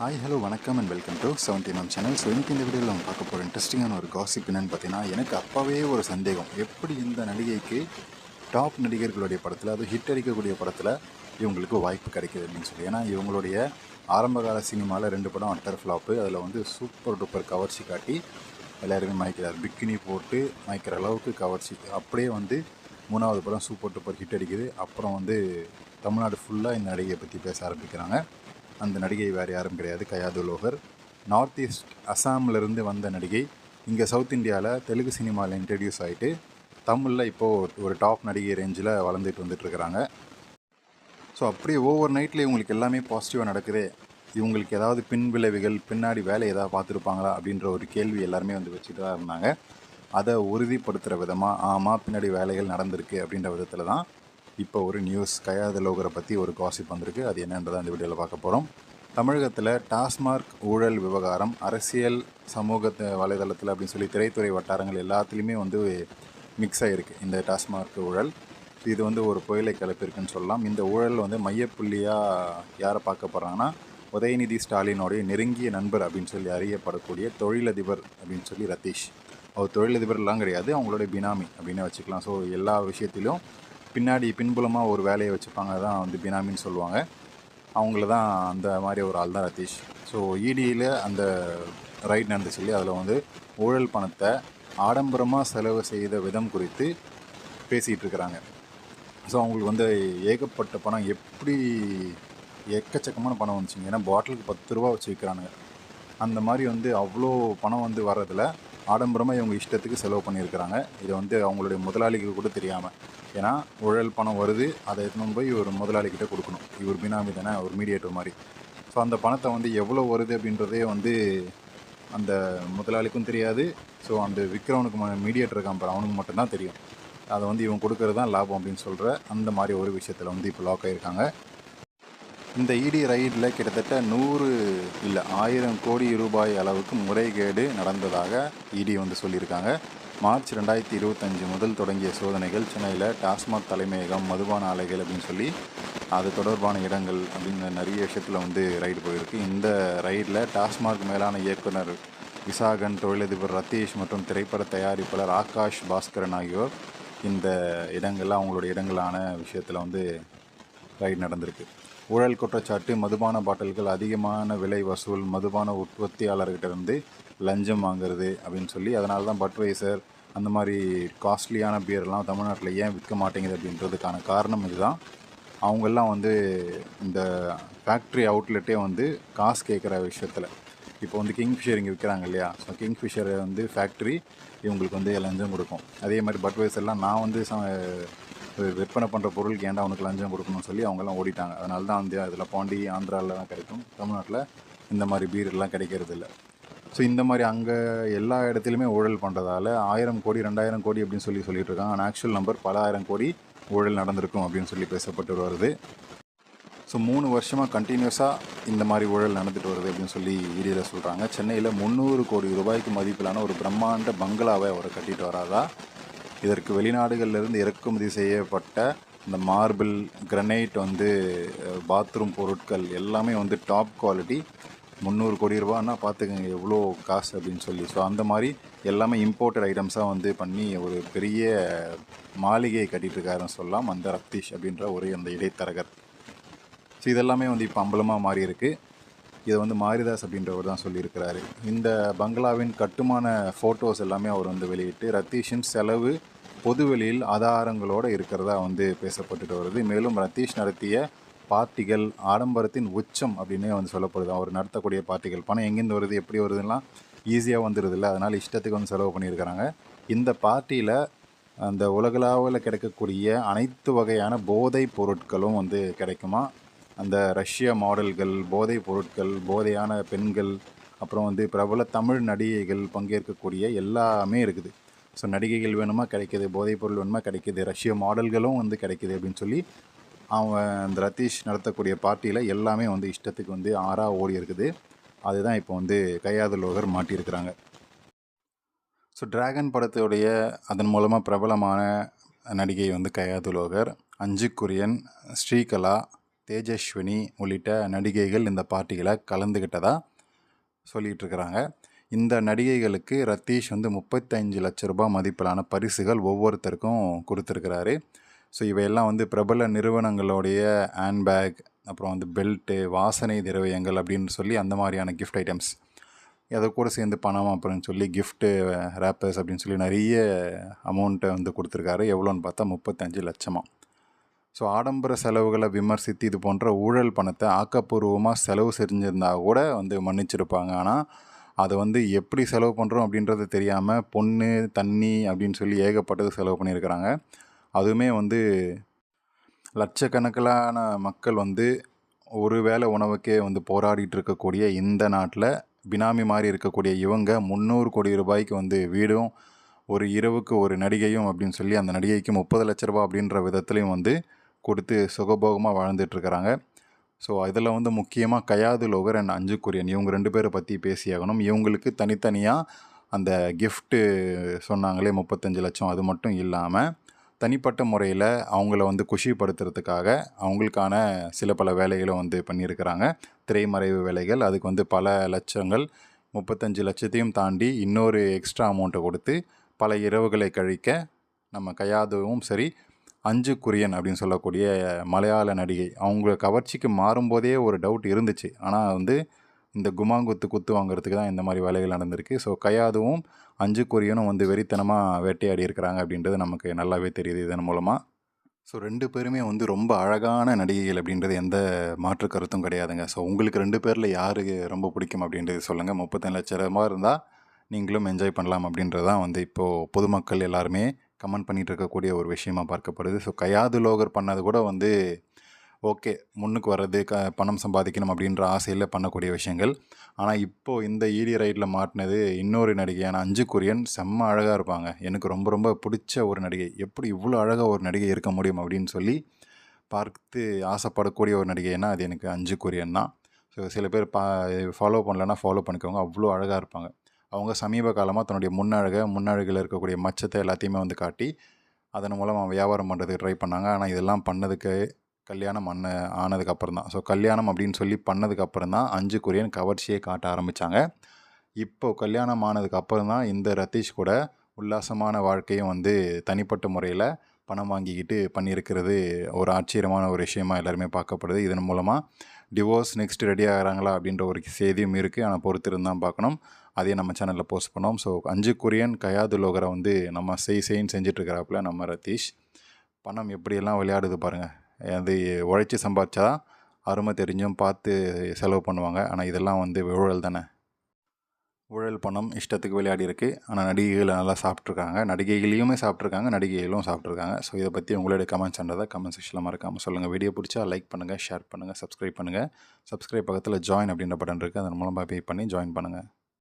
Hi hello வணக்கம் and welcome to 70mm channel. So இன்றைக்கி இந்த வீடியோவில் நம்ம பார்க்க போகிற இன்ட்ரெஸ்டிங்கான ஒரு காசிப் என்னென்னு பார்த்தீங்கன்னா, எனக்கு அப்போவே ஒரு சந்தேகம், எப்படி இந்த நடிகைக்கு டாப் நடிகர்களுடைய படத்தில், அது ஹிட் அடிக்கக்கூடிய படத்தில் இவங்களுக்கு வாய்ப்பு கிடைக்கிது அப்படின்னு சொல்லி. ஏன்னா இவங்களுடைய ஆரம்பகால சினிமாவில் 2 படம் அட்டர் ஃப்ளாப்பு. அதில் வந்து சூப்பர் டூப்பர் கவர்ச்சி காட்டி எல்லாருமே மயக்கிறார். பிக்கினி போட்டு மயக்கிற அளவுக்கு கவர்ச்சி. அப்படியே வந்து 3வது படம் சூப்பர் டூப்பர் ஹிட் அடிக்குது. அப்புறம் வந்து தமிழ்நாடு ஃபுல்லாக இந்த நடிகையை பற்றி பேச ஆரம்பிக்கிறாங்க. அந்த நடிகை வேறு யாரும் கிடையாது, கயாது லோகர். நார்த் ஈஸ்ட் அசாமிலிருந்து வந்த நடிகை. இங்கே சவுத் இந்தியாவில் தெலுங்கு சினிமாவில் இன்ட்ரடியூஸ் ஆகிட்டு தமிழில் இப்போது ஒரு டாப் நடிகை ரேஞ்சில் வளர்ந்துட்டு வந்துட்டுருக்கிறாங்க. ஸோ அப்படியே ஓவர் நைட்டில் இவங்களுக்கு எல்லாமே பாசிட்டிவாக நடக்குது. இவங்களுக்கு ஏதாவது பின் விளைவுகள், பின்னாடி வேலை ஏதாவது பார்த்துருப்பாங்களா அப்படின்ற ஒரு கேள்வி எல்லாருமே வந்து வச்சுட்டு தான் இருந்தாங்க. அதை உறுதிப்படுத்துகிற விதமாக ஆமாம், பின்னாடி வேலைகள் நடந்திருக்கு அப்படின்ற விதத்தில் தான் இப்போ ஒரு நியூஸ், கயாது லோகரை பற்றி ஒரு காசிப் வந்திருக்கு. அது என்னன்றதை அந்த வீடியோவில் பார்க்க போகிறோம். தமிழகத்தில் டாஸ்மார்க் ஊழல் விவகாரம் அரசியல், சமூக வலைதளத்தில் அப்படின்னு சொல்லி திரைத்துறை வட்டாரங்கள் எல்லாத்துலேயுமே வந்து மிக்ஸ் ஆகிருக்கு இந்த டாஸ்மார்க் ஊழல். இது வந்து ஒரு புயலை கிளப்பிருக்குன்னு சொல்லலாம். இந்த ஊழல் வந்து மையப்புள்ளியாக யாரை பார்க்க போகிறாங்கன்னா, உதயநிதி ஸ்டாலினோடைய நெருங்கிய நண்பர் அப்படின்னு சொல்லி அறியப்படக்கூடிய தொழிலதிபர் அப்படின்னு சொல்லி ரத்தீஷ். அவர் தொழிலதிபர்லாம் கிடையாது, அவங்களுடைய பினாமி அப்படின்னு வச்சுக்கலாம். ஸோ எல்லா விஷயத்திலும் பின்னாடி பின்புலமாக ஒரு வேலையை வச்சுப்பாங்க, தான் வந்து பினாமின்னு சொல்லுவாங்க. அவங்கள தான் அந்த மாதிரி ஒரு ஆள் தான் ரத்தீஷ். ஸோ இடியில் அந்த ரைட் நடந்து சொல்லி அதில் வந்து ஊழல் பணத்தை ஆடம்பரமாக செலவு செய்த விதம் குறித்து பேசிகிட்டு இருக்கிறாங்க. ஸோ அவங்களுக்கு வந்து ஏகப்பட்ட பணம், எப்படி எக்கச்சக்கமான பணம் வந்துச்சுங்க. ஏன்னா பாட்டிலுக்கு 10 ரூபா வச்சு விற்கிறானுங்க. அந்த மாதிரி வந்து அவ்வளோ பணம் வந்து வர்றதில் ஆடம்பரமாக இவங்க இஷ்டத்துக்கு செலவு பண்ணியிருக்கிறாங்க. இதை வந்து அவங்களுடைய முதலாளிக்கு கூட தெரியாமல். ஏன்னா ஊழல் பணம் வருது, அதை எடுத்துன்னு போய் ஒரு முதலாளிக்கிட்ட கொடுக்கணும். இவர் பினாமி தானே, ஒரு மீடியேட்டர் மாதிரி. ஸோ அந்த பணத்தை வந்து எவ்வளோ வருது அப்படின்றதே வந்து அந்த முதலாளிக்கும் தெரியாது. ஸோ அந்த விற்கிறவனுக்கு மீடியேட்டர் இருக்கான், அவனுக்கு மட்டும்தான் தெரியும். அதை வந்து இவங்க கொடுக்கறது தான் லாபம் அப்படின்னு சொல்கிற அந்த மாதிரி ஒரு விஷயத்தில் வந்து இப்போ லாக் ஆகியிருக்காங்க. இந்த இடி ரைடில் கிட்டத்தட்ட 100 இல்லை 1000 கோடி ரூபாய் அளவுக்கு முறைகேடு நடந்ததாக இடி வந்து சொல்லியிருக்காங்க. மார்ச் 2025 முதல் தொடங்கிய சோதனைகள் சென்னையில் டாஸ்மாக் தலைமையகம், மதுபான ஆலைகள் அப்படின்னு சொல்லி அது தொடர்பான இடங்கள் அப்படின்னு நிறைய விஷயத்தில் வந்து ரைடு போயிருக்கு. இந்த ரைடில் டாஸ்மாக் மேலான இயக்குனர் விசாகன், தொழிலதிபர் ரத்தீஷ் மற்றும் திரைப்பட தயாரிப்பாளர் ஆகாஷ் பாஸ்கரன் ஆகியோர் இந்த இடங்களில் அவங்களுடைய இடங்களான விஷயத்தில் வந்து ரைடு நடந்திருக்கு. ஊழல் குற்றச்சாட்டு, மதுபான பாட்டில்கள் அதிகமான விலை வசூல், மதுபான உற்பத்தியாளர்கிட்டருந்து லஞ்சம் வாங்குறது அப்படின்னு சொல்லி, அதனால தான் பட்வைசர் அந்த மாதிரி காஸ்ட்லியான பியர்லாம் தமிழ்நாட்டில் ஏன் விற்க மாட்டேங்குது அப்படின்றதுக்கான காரணம் இதுதான். அவங்கெல்லாம் வந்து இந்த ஃபேக்ட்ரி அவுட்லெட்டே வந்து காசு கேட்குற விஷயத்தில், இப்போ வந்து கிங்ஃபிஷர் இங்கே விற்கிறாங்க இல்லையா, ஸோ கிங்ஃபிஷரை வந்து ஃபேக்ட்ரி இவங்களுக்கு வந்து லஞ்சம் கொடுக்கும். அதே மாதிரி பட்வைசர்லாம் நான் வந்து விற்பனை பண்ணுற பொருளுக்கு ஏன்டா அவனுக்கு லஞ்சம் கொடுக்கணும்னு சொல்லி அவங்கெல்லாம் ஓடிட்டாங்க. அதனால தான் வந்து அதில் பாண்டி, ஆந்திராவில் தான் கிடைக்கும். தமிழ்நாட்டில் இந்த மாதிரி பீரெல்லாம் கிடைக்கிறது இல்லை. ஸோ இந்த மாதிரி அங்கே எல்லா இடத்துலையுமே ஊழல் பண்ணுறதால 1000 கோடி 2000 கோடி அப்படின்னு சொல்லிட்டு இருக்காங்க. ஆனால் ஆக்சுவல் நம்பர் பல ஆயிரம் கோடி ஊழல் நடந்திருக்கும் அப்படின்னு சொல்லி பேசப்பட்டு வருது. ஸோ 3 வருஷமாக கண்டினியூஸாக இந்த மாதிரி ஊழல் நடந்துட்டு வருது அப்படின்னு சொல்லி வீடியோவில் சொல்கிறாங்க. சென்னையில் 300 கோடி ரூபாய்க்கு மதிப்பிலான ஒரு பிரம்மாண்ட பங்களாவை அவர் கட்டிட்டு வராதா. இதற்கு வெளிநாடுகளிலிருந்து இறக்குமதி செய்யப்பட்ட இந்த மார்பிள், கிரனைட் வந்து பாத்ரூம் பொருட்கள் எல்லாமே வந்து டாப் குவாலிட்டி. 300 கோடி ரூபான்னா பார்த்துக்கங்க எவ்வளோ காசு அப்படின்னு சொல்லி. ஸோ அந்த மாதிரி எல்லாமே இம்போர்ட்டட் ஐட்டம்ஸாக வந்து பண்ணி ஒரு பெரிய மாளிகையை கட்டிகிட்ருக்காருன்னு சொல்லலாம் அந்த ரத்தீஷ் அப்படின்ற ஒரு அந்த இடைத்தரகர். ஸோ இதெல்லாமே வந்து இப்போ அம்பலமாக மாறி இருக்குது. இதை வந்து மாரிதாஸ் அப்படின்றவர் தான் சொல்லியிருக்கிறாரு. இந்த பங்களாவின் கட்டுமான ஃபோட்டோஸ் எல்லாமே அவர் வந்து வெளியிட்டு, ரத்தீஷின் செலவு பொதுவெளியில் ஆதாரங்களோடு இருக்கிறதா வந்து பேசப்பட்டுட்டு வருது. மேலும் ரத்தீஷ் நடத்திய பார்ட்டிகள் ஆடம்பரத்தின் உச்சம் அப்படின்னே வந்து சொல்லப்படுது. அவர் நடத்தக்கூடிய பார்ட்டிகள் பணம் எங்கேருந்து வருது, எப்படி வருதுன்னா ஈஸியாக வந்துடுது இல்லை, அதனால் இஷ்டத்துக்கு வந்து செலவு பண்ணியிருக்கிறாங்க. இந்த பார்ட்டியில் அந்த உலகளாவில் கிடைக்கக்கூடிய அனைத்து வகையான போதைப் பொருட்களும் வந்து கிடைக்குமா. அந்த ரஷ்ய மாடல்கள், போதைப் பொருட்கள், போதையான பெண்கள், அப்புறம் வந்து பிரபல தமிழ் நடிகைகள் பங்கேற்கக்கூடிய எல்லாமே இருக்குது. ஸோ நடிகைகள் வேணுமா கிடைக்கிது, போதைப் பொருள் வேணுமா கிடைக்கிது, ரஷ்ய மாடல்களும் வந்து கிடைக்கிது அப்படின்னு சொல்லி அவன் அந்த ரத்தீஷ் நடத்தக்கூடிய பார்ட்டியில் எல்லாமே வந்து இஷ்டத்துக்கு வந்து ஓடி இருக்குது. அதுதான் இப்போ வந்து கயாது லோகர் மாட்டியிருக்கிறாங்க. ஸோ டிராகன் படத்துடைய அதன் மூலமாக பிரபலமான நடிகை வந்து கயாது லோகர், அஞ்சு குரியன், ஸ்ரீகலா, தேஜஸ்வினி உள்ளிட்ட நடிகைகள் இந்த பார்ட்டியில் கலந்துக்கிட்டதா சொல்லிகிட்டு இருக்கிறாங்க. இந்த நடிகைகளுக்கு ரத்தீஷ் வந்து 35 லட்ச ரூபாய் மதிப்பிலான பரிசுகள் ஒவ்வொருத்தருக்கும் கொடுத்துருக்கிறாரு. ஸோ இவையெல்லாம் வந்து பிரபல நிறுவனங்களுடைய ஹேண்ட்பேக், அப்புறம் வந்து பெல்ட்டு, வாசனை திரவியங்கள் அப்படின்னு சொல்லி அந்த மாதிரியான கிஃப்ட் ஐட்டம்ஸ், அதை கூட சேர்ந்து பணம் அப்படின்னு சொல்லி கிஃப்ட்டு ரேப்பர்ஸ் அப்படின்னு சொல்லி நிறைய அமௌண்ட்டை வந்து கொடுத்துருக்காரு. எவ்வளோன்னு பார்த்தா 35 லட்சமா. ஸோ ஆடம்பர செலவுகளை விமர்சித்து இது போன்ற ஊழல் பணத்தை ஆக்கப்பூர்வமாக செலவு செஞ்சுருந்தா கூட வந்து மன்னிச்சிருப்பாங்க. ஆனால் அதை வந்து எப்படி செலவு பண்ணுறோம் அப்படின்றது தெரியாமல் பொண்ணு, தண்ணி அப்படின்னு சொல்லி ஏகப்பட்டது செலவு பண்ணியிருக்கிறாங்க. அதுவுமே வந்து லட்சக்கணக்கிலான மக்கள் வந்து ஒரு வேளை உணவுக்கே வந்து போராடிட்டு இருக்கக்கூடிய இந்த நாட்டில் பினாமி மாதிரி இருக்கக்கூடிய இவங்க 300 கோடி ரூபாய்க்கு வந்து வீடும், ஒரு இரவுக்கு ஒரு நடிகையும் அப்படின்னு சொல்லி அந்த நடிகைக்கு 30 லட்ச ரூபா அப்படின்ற விதத்துலையும் வந்து கொடுத்து சுகபோகமாக வாழ்ந்துட்டுருக்கிறாங்க. ஸோ இதில் வந்து முக்கியமாக கயாது லோகர் அண்ட் அஞ்சு குரியன் இவங்க 2 பேரை பற்றி பேசியாகணும். இவங்களுக்கு தனித்தனியாக அந்த கிஃப்ட்டு சொன்னாங்களே 35 லட்சம், அது மட்டும் இல்லாமல் தனிப்பட்ட முறையில் அவங்கள வந்து குஷிப்படுத்துறதுக்காக அவங்களுக்கான சில பல வேலைகளை வந்து பண்ணியிருக்கிறாங்க. திரைமறைவு வேலைகள், அதுக்கு வந்து பல லட்சங்கள், 35 லட்சத்தையும் தாண்டி இன்னொரு எக்ஸ்ட்ரா அமௌண்ட்டை கொடுத்து பல இரவுகளை கழிக்க நம்ம கயாதுவும் சரி, அஞ்சு குரியன் அப்படின்னு சொல்லக்கூடிய மலையாள நடிகை அவங்க கவர்ச்சிக்கு மாறும்போதே ஒரு டவுட் இருந்துச்சு. ஆனால் வந்து இந்த குமாங்குத்து குத்து வாங்குறதுக்கு தான் இந்த மாதிரி வேலைகள் நடந்திருக்கு. ஸோ கயாதுவும் அஞ்சு குரியனும் வந்து வெறித்தனமாக வேட்டையாடி இருக்கிறாங்க அப்படின்றது நமக்கு நல்லாவே தெரியுது இதன் மூலமாக. ஸோ 2 பேருமே வந்து ரொம்ப அழகான நடிகைகள் அப்படின்றது எந்த மாற்று கருத்தும் கிடையாதுங்க. ஸோ உங்களுக்கு 2 பேரில் யாருக்கு ரொம்ப பிடிக்கும் அப்படின்றது சொல்லுங்கள். 35 லட்ச ரூபா இருந்தால் நீங்களும் என்ஜாய் பண்ணலாம் அப்படின்றது தான் வந்து இப்போது பொதுமக்கள் எல்லாருமே கமெண்ட் பண்ணிகிட்டு இருக்கக்கூடிய ஒரு விஷயமா பார்க்கப்படுது. ஸோ கயாது லோகர் பண்ணது கூட வந்து ஓகே, முன்னுக்கு வர்றது பணம் சம்பாதிக்கணும் அப்படின்ற ஆசையில் பண்ணக்கூடிய விஷயங்கள். ஆனால் இப்போது இந்த ஈடி ரைடில் மாட்டினது இன்னொரு நடிகையான அஞ்சு குரியன். செம்ம அழகாக இருப்பாங்க. எனக்கு ரொம்ப ரொம்ப பிடிச்ச ஒரு நடிகை. எப்படி இவ்வளோ அழகாக ஒரு நடிகை இருக்க முடியும் அப்படின்னு சொல்லி பார்த்து ஆசைப்படக்கூடிய ஒரு நடிகைன்னா அது எனக்கு அஞ்சு குரியன் தான். ஸோ சில பேர் ஃபாலோ பண்ணலன்னா ஃபாலோ பண்ணிக்கோங்க. அவ்வளோ அழகாக இருப்பாங்க. அவங்க சமீப காலமாக தன்னுடைய முன்னழகில் இருக்கக்கூடிய மச்சத்தை எல்லாத்தையுமே வந்து காட்டி அதன் மூலம் வியாபாரம் பண்ணுறதுக்கு ட்ரை பண்ணாங்க. ஆனால் இதெல்லாம் பண்ணதுக்கு கல்யாணம் ஆனதுக்கப்புறம் தான். ஸோ கல்யாணம் அப்படின்னு சொல்லி பண்ணதுக்கப்புறம் தான் அஞ்சு குரியன் கவர்ச்சியை காட்ட ஆரம்பித்தாங்க. இப்போ கல்யாணம் ஆனதுக்கப்புறம் தான் இந்த ரத்தீஷ் கூட உல்லாசமான வாழ்க்கையும் வந்து தனிப்பட்ட முறையில் பணம் வாங்கிக்கிட்டு பண்ணியிருக்கிறது ஒரு ஆச்சரியமான ஒரு விஷயமா எல்லாருமே பார்க்கப்படுது. இதன் மூலமாக டிவோர்ஸ் நெக்ஸ்ட் ரெடி ஆகிறாங்களா அப்படின்ற ஒரு செய்தியும் இருக்குது. ஆனால் பொறுத்திருந்தான் பார்க்கணும். அதையும் நம்ம சேனலில் போஸ்ட் பண்ணோம். ஸோ அஞ்சு குரியன் கயாது லோகரை வந்து நம்ம செய்ன்னு செஞ்சிட்ருக்கிறாப்புல நம்ம ரத்தீஷ். பணம் எப்படியெல்லாம் விளையாடுது பாருங்கள். அது உழைச்சி சம்பாதிச்சா அருமை தெரிஞ்சும் பார்த்து செலவு பண்ணுவாங்க. ஆனால் இதெல்லாம் வந்து ஊழல் தானே. ஊழல் பணம் இஷ்டத்துக்கு விளையாடி இருக்குது. ஆனால் நடிகைகளை நல்லா சாப்பிட்ருக்காங்க. நடிகைகளையுமே சாப்பிட்ருக்காங்க, நடிகைகளும் சாப்பிட்ருக்காங்க. ஸோ இதை பற்றி உங்களுடைய கமெண்ட்ஸ்ன்றதை கமெண்ட் செக்ஷனில் மறக்காமல் சொல்லுங்கள். வீடியோ பிடிச்சா லைக் பண்ணுங்கள், ஷேர் பண்ணுங்கள், சப்ஸ்கிரைப் பண்ணுங்கள். சப்ஸ்கிரைப் பக்கத்தில் ஜாயின் அப்படின்ற பட்டன் இருக்குது. அதன் மூலமாக பே பண்ணி ஜாயின் பண்ணுங்கள்.